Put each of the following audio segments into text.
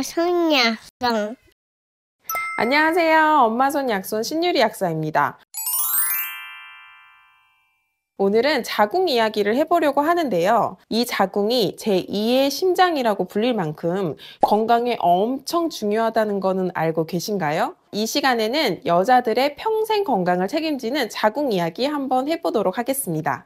엄마 손 약속. 안녕하세요. 엄마 손 약손 신유리 약사입니다. 오늘은 자궁 이야기를 해보려고 하는데요. 이 자궁이 제2의 심장이라고 불릴 만큼 건강에 엄청 중요하다는 거는 알고 계신가요? 이 시간에는 여자들의 평생 건강을 책임지는 자궁 이야기 한번 해보도록 하겠습니다.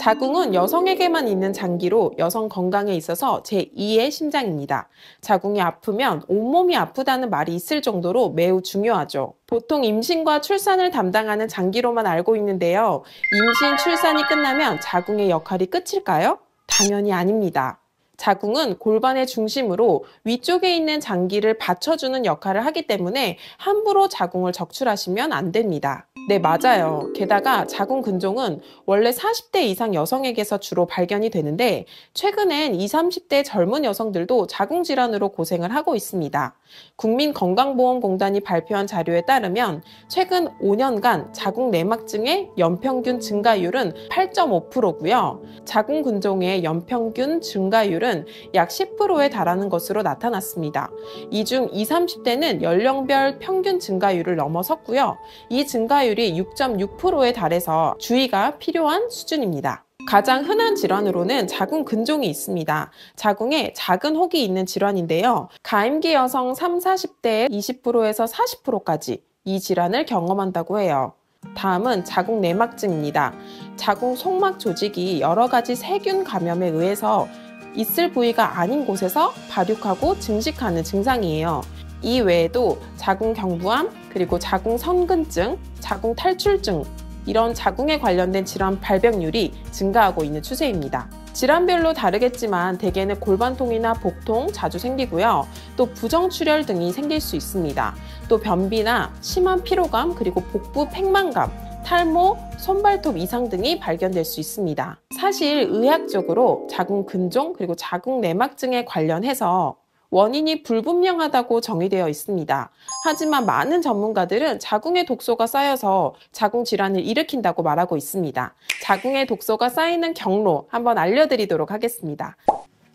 자궁은 여성에게만 있는 장기로 여성 건강에 있어서 제2의 심장입니다. 자궁이 아프면 온몸이 아프다는 말이 있을 정도로 매우 중요하죠. 보통 임신과 출산을 담당하는 장기로만 알고 있는데요. 임신, 출산이 끝나면 자궁의 역할이 끝일까요? 당연히 아닙니다. 자궁은 골반의 중심으로 위쪽에 있는 장기를 받쳐주는 역할을 하기 때문에 함부로 자궁을 적출하시면 안 됩니다. 네, 맞아요. 게다가 자궁 근종은 원래 40대 이상 여성에게서 주로 발견이 되는데 최근엔 20, 30대 젊은 여성들도 자궁 질환으로 고생을 하고 있습니다. 국민건강보험공단이 발표한 자료에 따르면 최근 5년간 자궁 내막증의 연평균 증가율은 8.5%고요. 자궁 근종의 연평균 증가율은 약 10%에 달하는 것으로 나타났습니다. 이 중 20, 30대는 연령별 평균 증가율을 넘어섰고요. 이 증가율이 6.6%에 달해서 주의가 필요한 수준입니다. 가장 흔한 질환으로는 자궁 근종이 있습니다. 자궁에 작은 혹이 있는 질환인데요. 가임기 여성 3, 40대의 20%에서 40%까지 이 질환을 경험한다고 해요. 다음은 자궁 내막증입니다. 자궁 속막 조직이 여러 가지 세균 감염에 의해서 있을 부위가 아닌 곳에서 발육하고 증식하는 증상이에요. 이 외에도 자궁 경부암, 그리고 자궁 선근증, 자궁 탈출증, 이런 자궁에 관련된 질환 발병률이 증가하고 있는 추세입니다. 질환별로 다르겠지만 대개는 골반통이나 복통 자주 생기고요. 또 부정출혈 등이 생길 수 있습니다. 또 변비나 심한 피로감, 그리고 복부 팽만감, 탈모, 손발톱 이상 등이 발견될 수 있습니다. 사실 의학적으로 자궁 근종 그리고 자궁 내막증에 관련해서 원인이 불분명하다고 정의되어 있습니다. 하지만 많은 전문가들은 자궁에 독소가 쌓여서 자궁 질환을 일으킨다고 말하고 있습니다. 자궁에 독소가 쌓이는 경로 한번 알려드리도록 하겠습니다.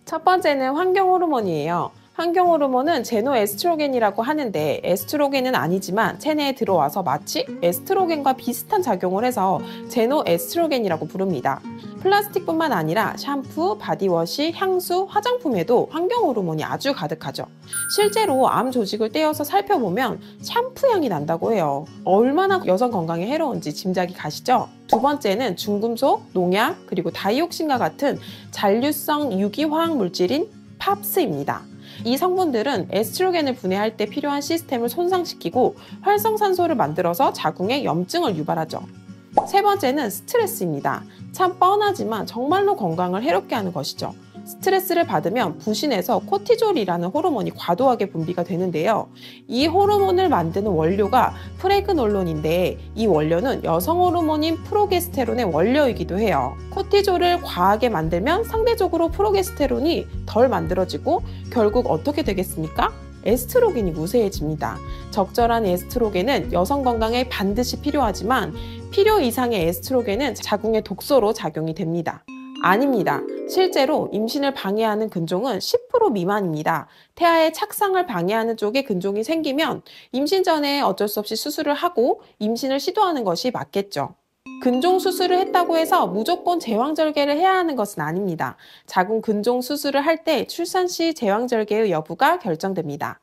첫 번째는 환경 호르몬이에요. 환경 호르몬은 제노에스트로겐이라고 하는데 에스트로겐은 아니지만 체내에 들어와서 마치 에스트로겐과 비슷한 작용을 해서 제노에스트로겐이라고 부릅니다. 플라스틱뿐만 아니라 샴푸, 바디워시, 향수, 화장품에도 환경 호르몬이 아주 가득하죠. 실제로 암 조직을 떼어서 살펴보면 샴푸 향이 난다고 해요. 얼마나 여성 건강에 해로운지 짐작이 가시죠? 두 번째는 중금속, 농약, 그리고 다이옥신과 같은 잔류성 유기화학 물질인 팝스입니다. 이 성분들은 에스트로겐을 분해할 때 필요한 시스템을 손상시키고 활성산소를 만들어서 자궁에 염증을 유발하죠. 세 번째는 스트레스입니다. 참 뻔하지만 정말로 건강을 해롭게 하는 것이죠. 스트레스를 받으면 부신해서 코티졸이라는 호르몬이 과도하게 분비가 되는데요. 이 호르몬을 만드는 원료가 프레그놀론인데 이 원료는 여성 호르몬인 프로게스테론의 원료이기도 해요. 코티졸을 과하게 만들면 상대적으로 프로게스테론이 덜 만들어지고 결국 어떻게 되겠습니까? 에스트로겐이 우세해집니다. 적절한 에스트로겐은 여성 건강에 반드시 필요하지만 필요 이상의 에스트로겐은 자궁의 독소로 작용이 됩니다. 아닙니다. 실제로 임신을 방해하는 근종은 10% 미만입니다. 태아의 착상을 방해하는 쪽에 근종이 생기면 임신 전에 어쩔 수 없이 수술을 하고 임신을 시도하는 것이 맞겠죠. 근종 수술을 했다고 해서 무조건 제왕절개를 해야 하는 것은 아닙니다. 자궁 근종 수술을 할 때 출산 시 제왕절개의 여부가 결정됩니다.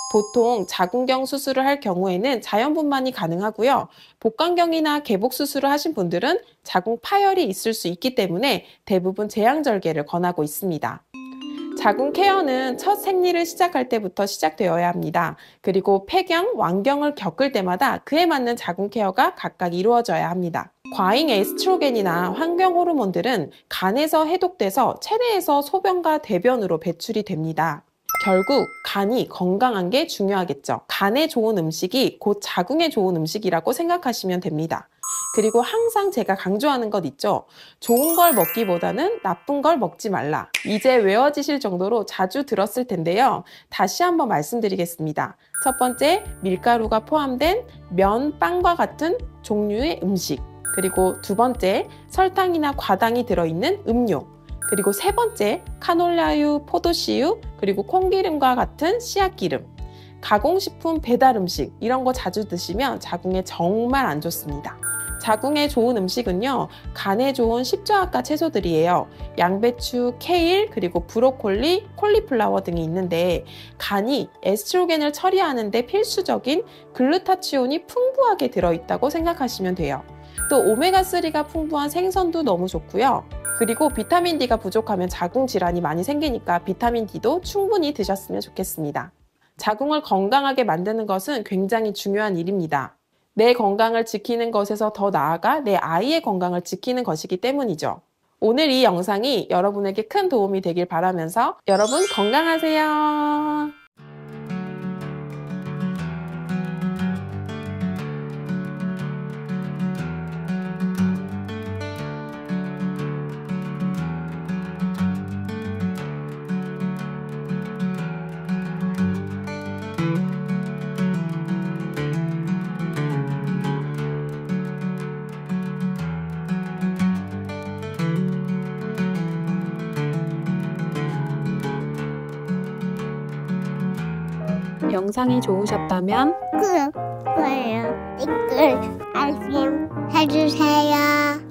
보통 자궁경 수술을 할 경우에는 자연분만이 가능하고요. 복강경이나 개복 수술을 하신 분들은 자궁 파열이 있을 수 있기 때문에 대부분 제왕절개를 권하고 있습니다. 자궁 케어는 첫 생리를 시작할 때부터 시작되어야 합니다. 그리고 폐경, 완경을 겪을 때마다 그에 맞는 자궁 케어가 각각 이루어져야 합니다. 과잉 에스트로겐이나 환경 호르몬들은 간에서 해독돼서 체내에서 소변과 대변으로 배출이 됩니다. 결국 간이 건강한 게 중요하겠죠. 간에 좋은 음식이 곧 자궁에 좋은 음식이라고 생각하시면 됩니다. 그리고 항상 제가 강조하는 것 있죠. 좋은 걸 먹기보다는 나쁜 걸 먹지 말라. 이제 외워지실 정도로 자주 들었을 텐데요. 다시 한번 말씀드리겠습니다. 첫 번째, 밀가루가 포함된 면, 빵과 같은 종류의 음식. 그리고 두 번째, 설탕이나 과당이 들어있는 음료. 그리고 세 번째, 카놀라유, 포도씨유, 그리고 콩기름과 같은 씨앗기름. 가공식품, 배달음식 이런 거 자주 드시면 자궁에 정말 안 좋습니다. 자궁에 좋은 음식은요, 간에 좋은 십조합과 채소들이에요. 양배추, 케일, 그리고 브로콜리, 콜리플라워 등이 있는데 간이 에스트로겐을 처리하는 데 필수적인 글루타치온이 풍부하게 들어있다고 생각하시면 돼요. 또 오메가3가 풍부한 생선도 너무 좋고요. 그리고 비타민 D가 부족하면 자궁 질환이 많이 생기니까 비타민 D도 충분히 드셨으면 좋겠습니다. 자궁을 건강하게 만드는 것은 굉장히 중요한 일입니다. 내 건강을 지키는 것에서 더 나아가 내 아이의 건강을 지키는 것이기 때문이죠. 오늘 이 영상이 여러분에게 큰 도움이 되길 바라면서 여러분 건강하세요. 영상이 좋으셨다면 구독, 좋아요, 댓글, 알림 해주세요.